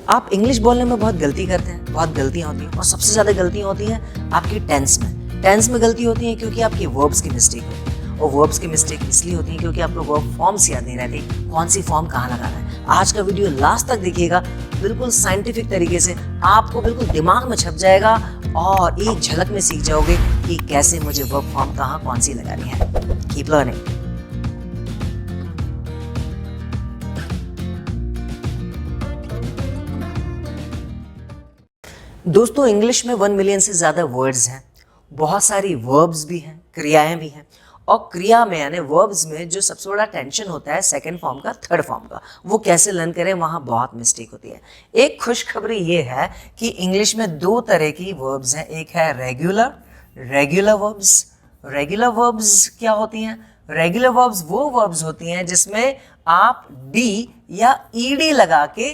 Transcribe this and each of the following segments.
आप इंग्लिश बोलने में बहुत गलती करते हैं, बहुत गलतियां होती हैं और सबसे ज़्यादा गलतियां होती हैं आपकी टेंस में। टेंस में गलती होती है क्योंकि आपकी वर्ब्स की मिस्टेक होती है और वर्ब्स की मिस्टेक इसलिए होती है क्योंकि आपको वर्ब फॉर्म्स याद नहीं रहती, कौन सी फॉर्म कहाँ लगाना है। आज का वीडियो लास्ट तक देखिएगा, बिल्कुल साइंटिफिक तरीके से आपको बिल्कुल दिमाग में छप जाएगा और एक झलक में सीख जाओगे कि कैसे मुझे वर्ब फॉर्म कहाँ कौन सी लगानी है। Keep learning. दोस्तों, इंग्लिश में 1 मिलियन से ज़्यादा वर्ड्स हैं, बहुत सारी वर्ब्स भी हैं, क्रियाएं भी हैं। और क्रिया में यानी वर्ब्स में जो सबसे बड़ा टेंशन होता है सेकंड फॉर्म का, थर्ड फॉर्म का, वो कैसे लर्न करें, वहाँ बहुत मिस्टेक होती है। एक खुशखबरी ये है कि इंग्लिश में 2 तरह की वर्ब्स हैं। एक है रेगुलर वर्ब्स। रेगुलर वर्ब्स क्या होती हैं? रेगुलर वर्ब्स वो वर्ब्स होती हैं जिसमें आप डी या ईडी लगा के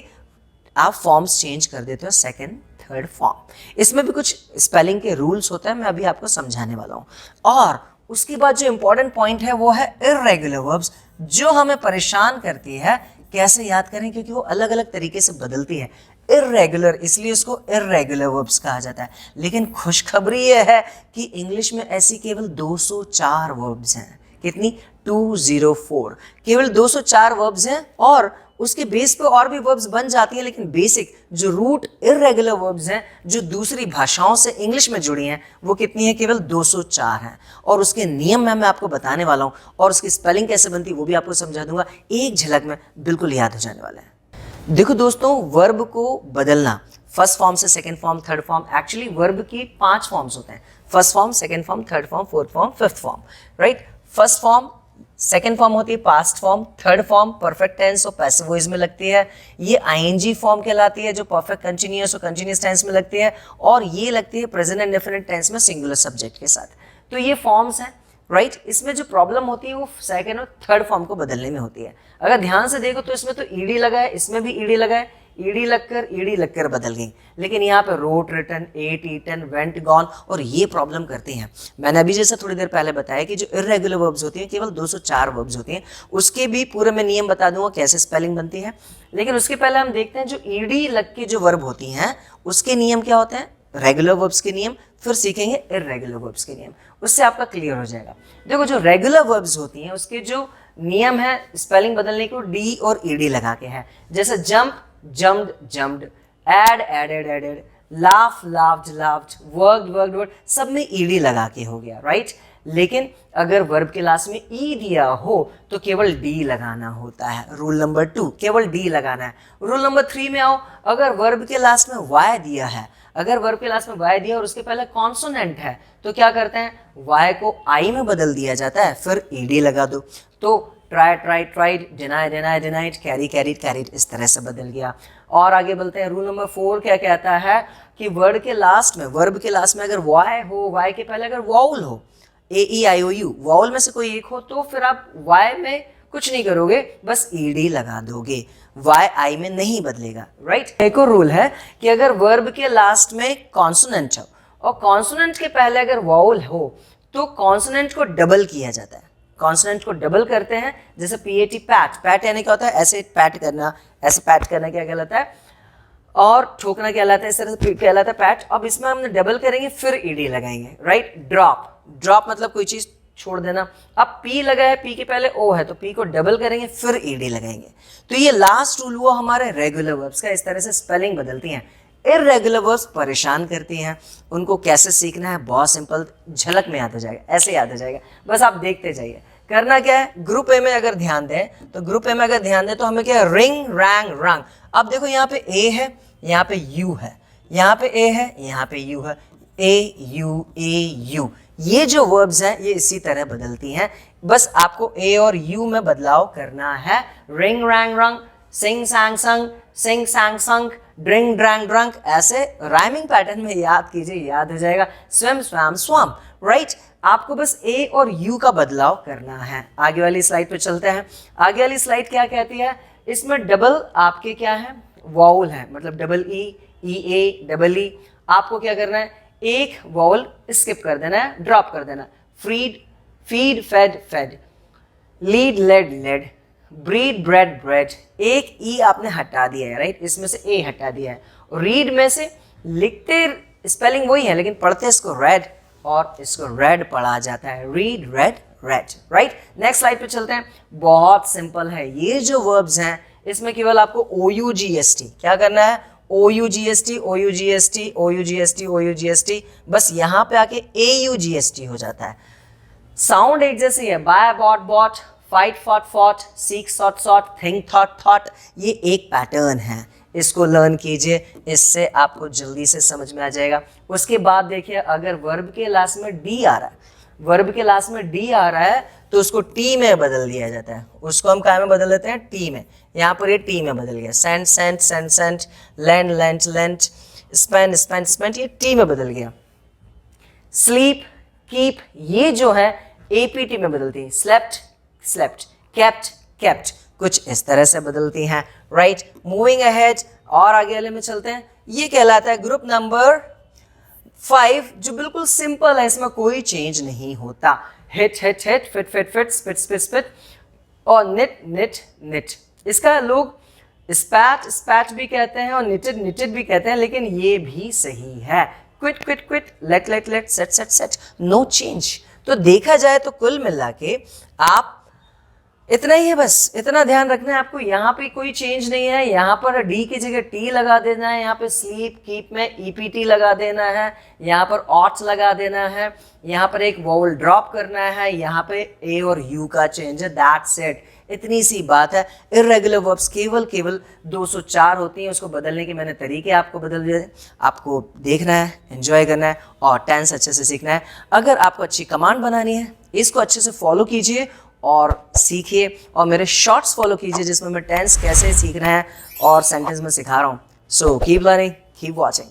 आप फॉर्म्स चेंज कर देते हो, सेकंड थर्ड फॉर्म। इसमें भी कुछ स्पेलिंग के रूल्स होते हैं, मैं अभी आपको समझाने वाला हूँ। और उसके बाद जो इंपॉर्टेंट पॉइंट है वो है इर्रेगुलर वर्ब्स, जो हमें परेशान करती है। कैसे याद करें, क्योंकि वो अलग अलग तरीके से बदलती है। इर्रेगुलर इसलिए उसको इर्रेगुलर वर्ब्स कहा जाता है। लेकिन खुशखबरी ये है कि इंग्लिश में ऐसी केवल 204 वर्ब्स हैं। कितनी? 204। केवल 204 वर्ब्स हैं और उसके बेस पे और भी वर्ब्स बन जाती हैं, लेकिन बेसिक जो रूट इर्रेगुलर वर्ब्स हैं जो दूसरी भाषाओं से इंग्लिश में जुड़ी हैं, वो कितनी है? केवल 204 हैं। और उसके नियम मैं आपको बताने वाला हूँ और उसकी स्पेलिंग कैसे बनती है वो भी आपको समझा दूंगा। एक झलक में बिल्कुल याद हो जाने वाला है। देखो दोस्तों, वर्ब को बदलना फर्स्ट फॉर्म से second form, third form, actually verb की 5 फॉर्म्स होते हैं। First form, second form, third form, fourth form, fifth form, right. First form, second form होती है past form, third form perfect tense और passive voice में लगती है। ये आईएनजी फॉर्म कहलाती है जो परफेक्ट कंटिन्यूअस और कंटिन्यूअस टेंस में लगती है। और ये लगती है प्रेजेंट एंड डेफिनेट टेंस में सिंगुलर सब्जेक्ट के साथ। तो ये फॉर्म्स हैं, राइट। इसमें जो प्रॉब्लम होती है वो सेकेंड और थर्ड फॉर्म को बदलने में होती है। अगर ध्यान से देखो तो इसमें तो ईडी लगा है, इसमें भी ईडी लगा है, ईडी लगकर बदल गई। लेकिन यहाँ पे wrote, written, ate, eaten, went, gone और ये प्रॉब्लम करती हैं। मैंने अभी जैसा थोड़ी देर पहले बताया कि जो इर्रेगुलर वर्ब्स होती हैं केवल 204 वर्ब्स होती हैं। उसके भी पूरे मैं नियम बता दूंगा कैसे स्पेलिंग बनती है। लेकिन उसके पहले हम देखते हैं जो ईडी लग के जो वर्ब होती हैं उसके नियम क्या होते हैं। रेगुलर वर्ब्स के नियम, फिर सीखेंगे इर्रेगुलर वर्ब्स के नियम, उससे आपका क्लियर हो जाएगा। देखो, जो रेगुलर वर्ब्स होती हैं उसके जो नियम है स्पेलिंग बदलने के, डी और ईडी लगा के है। जैसे jump, jumped, jumped, add, added, added, laugh, laughed, laughed, worked, worked, सब में ईडी लगा के हो गया, राइट। लेकिन अगर वर्ब के लास्ट में ई दिया हो तो केवल डी लगाना होता है। रूल नंबर 2, केवल डी लगाना है। रूल नंबर 3 में आओ, अगर वर्ब के लास्ट में वाई दिया है, अगर वर्ब के लास्ट में वाई दिया और उसके पहले कॉन्सोनेंट है तो क्या करते हैं, वाई को आई में बदल दिया जाता है, फिर ईडी लगा दो। तो try, try, tried, deny, deny, denied, carry, carried, carried, इस तरह से बदल गया। और आगे बोलते हैं रूल नंबर 4 क्या कहता है कि वर्ब के लास्ट में अगर वाई हो, वाई के पहले अगर वाउल हो, ए ई आई ओ यू, वाउल में से कोई एक हो, तो फिर आप वाई में कुछ नहीं करोगे, बस ईडी लगा दोगे, वाई आई में नहीं बदलेगा, राइट। एक और रूल है कि अगर वर्ब के लास्ट में कॉन्सोनेंट हो और कॉन्सोनेंट के पहले अगर वाउल हो तो कॉन्सोनेंट को डबल किया जाता है। कॉन्सोनेंट को डबल करते हैं, जैसे पीएटी, पैट। पैट यानी क्या होता है? ऐसे पैट करना, ऐसे पैट करना क्या कहलाता है, और ठोकना कहलाता है, इस तरह से कहलाता है पैट। अब इसमें हमने डबल करेंगे फिर ईडी लगाएंगे, राइट। ड्रॉप, ड्रॉप मतलब कोई चीज छोड़ देना। अब पी लगा है, पी के पहले ओ है तो पी को डबल करेंगे फिर ईडी लगाएंगे। तो ये लास्ट रूल हुआ हमारे रेगुलर वर्ब्स का। इस तरह से स्पेलिंग बदलती हैं। इर्रेगुलर वर्ब्स परेशान करती हैं। उनको कैसे सीखना है बहुत सिंपल, झलक में याद हो जाएगा, ऐसे याद हो जाएगा, बस आप देखते जाइए। करना क्या है, ग्रुप ए में अगर ध्यान दें तो हमें क्या है, रिंग, रैंग, रंग। अब देखो यहाँ पे ए है, यहाँ पे यू है, यहाँ पे ए है, यहाँ पे यू है, ए यू। ये जो वर्ब्स हैं ये इसी तरह बदलती हैं। बस आपको ए और यू में बदलाव करना है। रिंग, रैंग, रंग, सिंग, सैंग, संग, sing, sang, sung, drink, drank, drunk, ऐसे राइमिंग पैटर्न में याद कीजिए, याद हो जाएगा। Swim, swam, swum, right. आपको बस ए और यू का बदलाव करना है। आगे वाली स्लाइड पे चलते हैं। आगे वाली स्लाइड क्या कहती है, इसमें डबल आपके क्या है, वाउल है, मतलब डबल ई, ई ए, डबल ई। आपको क्या करना है, एक वाउल स्किप कर देना है, ड्रॉप कर देना। Freed, feed, fed, fed, lead, led, led, breed, bred, bred, एक ई आपने हटा दिया है, राइट, इसमें से ए हटा दिया है। रीड में से लिखते स्पेलिंग वही है लेकिन पढ़ते इसको रेड, और इसको रेड पढ़ा जाता है, read, red, red, right. Next slide पे चलते हैं। बहुत सिंपल है, ये जो वर्ब्स हैं इसमें केवल आपको OUGST क्या करना है, OUGST, OUGST, OUGST, OUGST, बस यहाँ पे आके AUGST हो जाता है। साउंड एक जैसी है, buy, bought, bought, fight, fought, fought, seek, sought, sought, think, thought, thought, ये एक पैटर्न है, इसको लर्न कीजिए, इससे आपको जल्दी से समझ में आ जाएगा। उसके बाद देखिए, अगर वर्ब के लास्ट में डी आ रहा है, वर्ब के लास्ट में डी आ रहा है तो उसको टी में बदल दिया जाता है, उसको हम क्या में बदल देते हैं, टी में। यहाँ पर ये टी में बदल गया, sent, sent, sent, sent, land, land, lent, spend, spend, spend, ये टी में बदल गया। स्लीप, कीप, ये जो है APT में बदलती है, स्लेप्ट, स्लेप्ट, केप्ट, केप्ट, कुछ इस तरह से बदलती हैं, राइट। मूविंग अहेड, और आगे वाले में चलते हैं। ये कहलाता है ग्रुप नंबर 5, जो बिल्कुल सिंपल है, इसमें कोई चेंज नहीं होता। Hit, hit, hit, fit, fit, fit, spit, spit, spit, और निट, निट, निट। इसका लोग स्पैट, स्पैट भी कहते हैं और निटेड, निटेड भी कहते हैं, लेकिन ये भी सही है। Quit, quit, quit, let, let, let, set, set, set, no change. तो देखा जाए तो कुल मिला के आप इतना ही है, बस इतना ध्यान रखना है आपको, यहाँ पे कोई चेंज नहीं है। यहाँ पर डी की जगह टी लगा देना है, यहाँ पे स्लीप, कीप में EPT लगा देना है, यहाँ पर ऑट लगा देना है, यहाँ पर एक वोवल ड्रॉप करना है, यहाँ पे ए और यू का चेंज है, दैट्स इट, इतनी सी बात है। इर्रेगुलर वर्ब्स केवल 204 होती हैं, उसको बदलने के मैंने तरीके आपको बदल दिए, आपको देखना है, एंजॉय करना है और टेंस अच्छे से सीखना है। अगर आपको अच्छी कमांड बनानी है, इसको अच्छे से फॉलो कीजिए और सीखिए, और मेरे शॉर्ट्स फॉलो कीजिए जिसमें मैं टेंस कैसे सीखना है और सेंटेंस में सिखा रहा हूँ। So keep learning, keep watching.